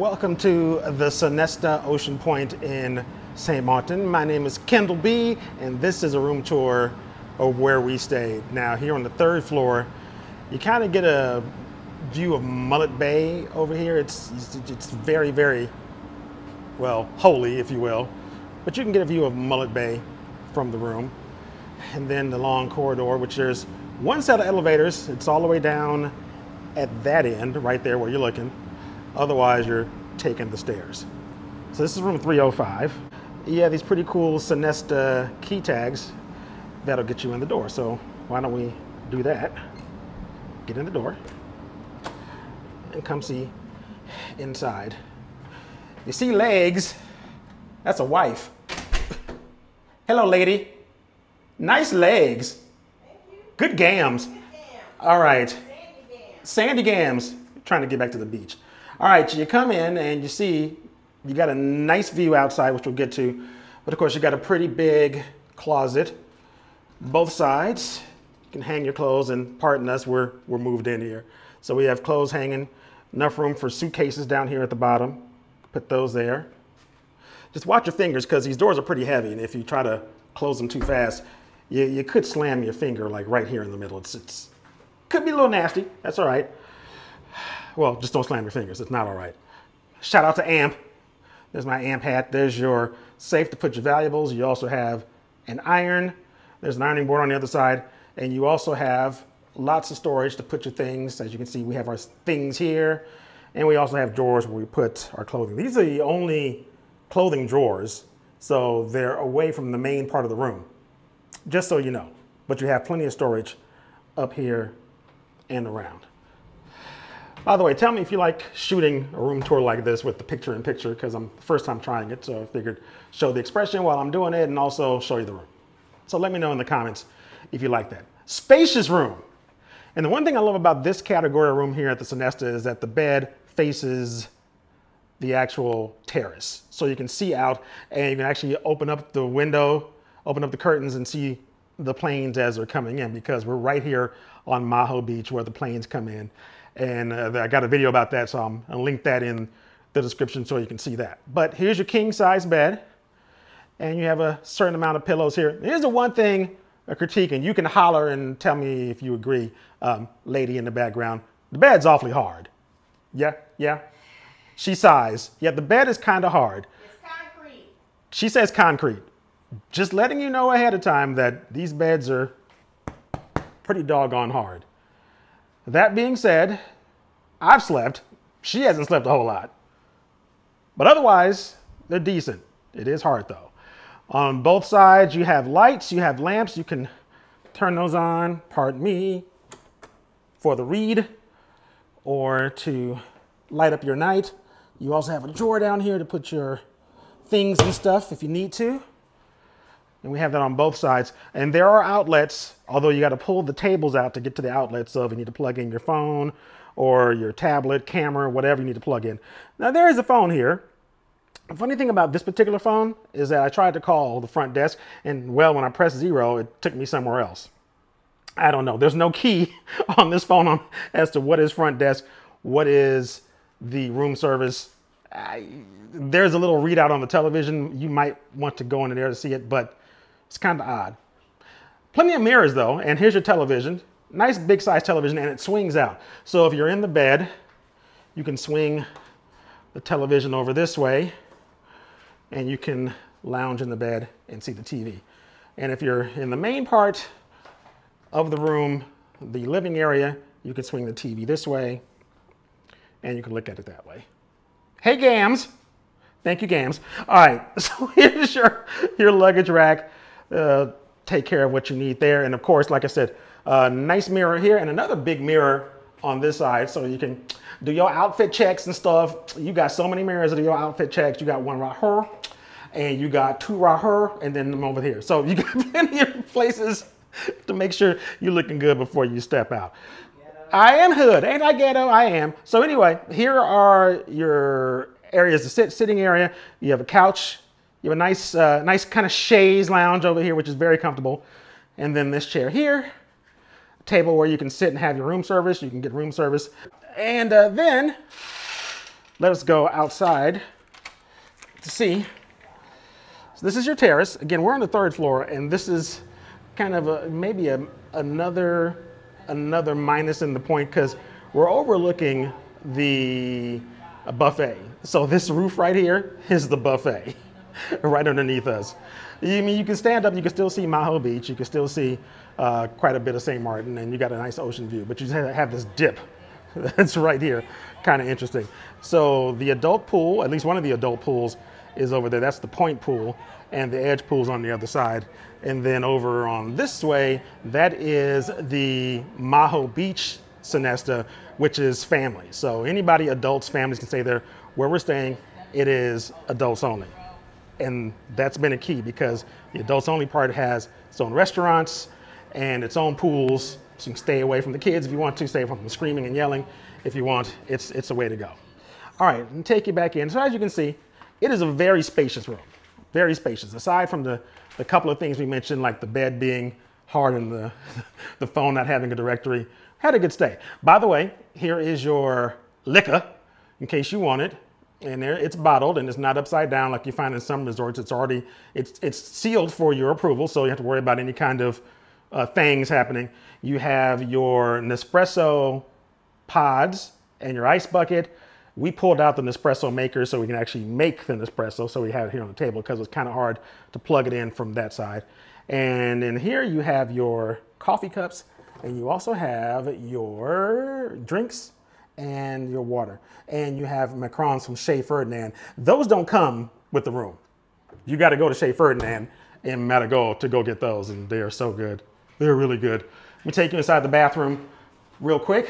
Welcome to the Sonesta Ocean Point in St. Maarten. My name is Kendall B, and this is a room tour of where we stayed. Now, here on the third floor, you kind of get a view of Mullet Bay over here. It's very, very, well, holy, if you will. But you can get a view of Mullet Bay from the room. And then the long corridor, which there's one set of elevators. It's all the way down at that end, right there where you're looking. Otherwise, you're taking the stairs. So this is room 305. Yeah, these pretty cool Sonesta key tags that'll get you in the door. So why don't we do that? Get in the door and come see inside. You see legs? That's a wife. Hello, lady. Nice legs. Good gams. All right. Sandy gams. Trying to get back to the beach. All right, you come in and you see you got a nice view outside, which we'll get to. But of course, you got a pretty big closet. Both sides. You can hang your clothes, and pardon us, we're moved in here. So we have clothes hanging, enough room for suitcases down here at the bottom. Put those there. Just watch your fingers, because these doors are pretty heavy, and if you try to close them too fast, you could slam your finger like right here in the middle. It's could be a little nasty. That's all right. Well, just don't slam your fingers. It's not all right. Shout out to AMP. There's my AMP hat. There's your safe to put your valuables. You also have an iron. There's an ironing board on the other side. And you also have lots of storage to put your things. As you can see, we have our things here. And we also have drawers where we put our clothing. These are the only clothing drawers, so they're away from the main part of the room, just so you know. But you have plenty of storage up here and around. By the way, tell me if you like shooting a room tour like this with the picture-in-picture, because I'm the first time trying it, so I figured show the expression while I'm doing it and also show you the room. So let me know in the comments if you like that. Spacious room. And the one thing I love about this category of room here at the Sonesta is that the bed faces the actual terrace. So you can see out, and you can actually open up the window, open up the curtains, and see the planes as they're coming in, because we're right here on Maho Beach where the planes come in. And I got a video about that, so I'm gonna link that in the description so you can see that. But here's your king size bed, and you have a certain amount of pillows here. Here's the one thing, a critique, and you can holler and tell me if you agree, lady in the background. The bed's awfully hard. Yeah. She sighs. Yeah, the bed is kind of hard. It's concrete. She says concrete. Just letting you know ahead of time that these beds are pretty doggone hard. That being said, I've slept. She hasn't slept a whole lot. But otherwise, they're decent. It is hard though. On both sides, you have lights, you have lamps. You can turn those on, pardon me, for the read or to light up your night. You also have a drawer down here to put your things and stuff if you need to. And we have that on both sides. And there are outlets, although you got to pull the tables out to get to the outlets. So if you need to plug in your phone or your tablet, camera, whatever you need to plug in. Now there is a phone here. The funny thing about this particular phone is that I tried to call the front desk, and well, when I pressed 0, it took me somewhere else. I don't know. There's no key on this phone as to what is front desk, what is the room service. There's a little readout on the television. You might want to go in there to see it, but it's kind of odd. Plenty of mirrors though, and here's your television. Nice big size television, and it swings out. So if you're in the bed, you can swing the television over this way, and you can lounge in the bed and see the TV. And if you're in the main part of the room, the living area, you can swing the TV this way, and you can look at it that way. Hey, Gams. Thank you, Gams. All right, so here's your luggage rack. Take care of what you need there. And of course, like I said, a nice mirror here and another big mirror on this side, so you can do your outfit checks and stuff. You got so many mirrors to do your outfit checks. You got one right here, and you got two right here, and then them over here. So you got plenty of places to make sure you're looking good before you step out. I am hood, ain't I ghetto? I am. So anyway, here are your areas to sit, sitting area. You have a couch. You have a nice kind of chaise lounge over here, which is very comfortable. And then this chair here, a table where you can sit and have your room service. You can get room service. And then let us go outside to see. So this is your terrace. Again, we're on the 3rd floor, and this is kind of maybe another minus in the point because we're overlooking the buffet. So this roof right here is the buffet right underneath us. I mean, you can stand up, you can still see Maho Beach, you can still see quite a bit of St. Maarten, and you got a nice ocean view, but you have this dip that's right here. Kind of interesting. So the adult pool, at least one of the adult pools, is over there. That's the point pool, and the edge pool's on the other side. And then over on this way, that is the Maho Beach Sonesta, which is family. So anybody, adults, families can stay there. Where we're staying, it is adults only. And that's been a key because the adults only part has its own restaurants and its own pools. So you can stay away from the kids if you want to, stay from them screaming and yelling. If you want, it's a way to go. All right, and take you back in. So as you can see, it is a very spacious room, very spacious. Aside from the couple of things we mentioned, like the bed being hard and the phone not having a directory, had a good stay. By the way, here is your liquor in case you want it. And there, it's bottled and it's not upside down like you find in some resorts. It's sealed for your approval, so you have to worry about any kind of things happening. You have your Nespresso pods and your ice bucket. We pulled out the Nespresso maker so we can actually make the Nespresso, so we have it here on the table because it's kind of hard to plug it in from that side. And in here you have your coffee cups, and you also have your drinks and your water. And you have macarons from Chez Ferdinand. Those don't come with the room. You got to go to Chez Ferdinand in Marigot to go get those, and they are so good. They're really good. Let me take you inside the bathroom real quick.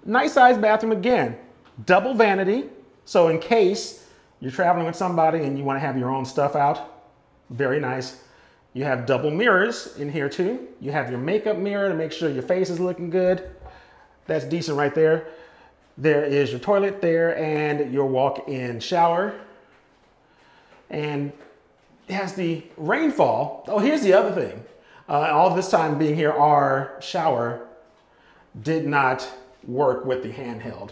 Nice sized bathroom again. Double vanity, so in case you're traveling with somebody and you want to have your own stuff out, very nice. You have double mirrors in here too. You have your makeup mirror to make sure your face is looking good. That's decent right there. There is your toilet there and your walk-in shower. And it has the rainfall. Oh, here's the other thing. All this time being here, our shower did not work with the handheld.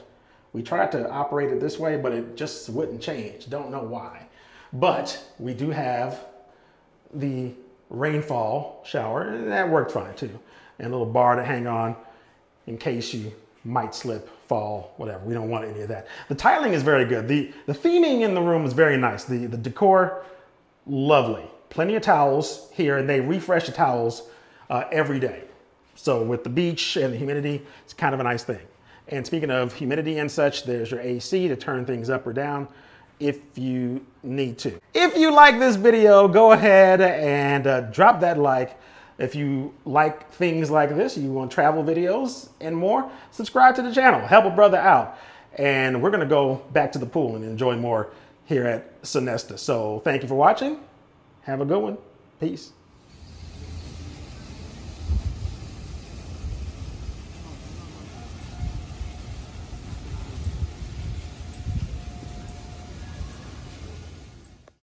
We tried to operate it this way, but it just wouldn't change. Don't know why. But we do have the rainfall shower, and that worked fine too. And a little bar to hang on in case you might slip, fall, whatever. We don't want any of that. The tiling is very good. The theming in the room is very nice. The decor, lovely. Plenty of towels here, and they refresh the towels every day. So with the beach and the humidity, it's kind of a nice thing. And speaking of humidity and such, there's your AC to turn things up or down if you need to. If you like this video, go ahead and drop that like. If you like things like this, you want travel videos and more, subscribe to the channel, help a brother out. And we're gonna go back to the pool and enjoy more here at Sonesta. So thank you for watching. Have a good one. Peace.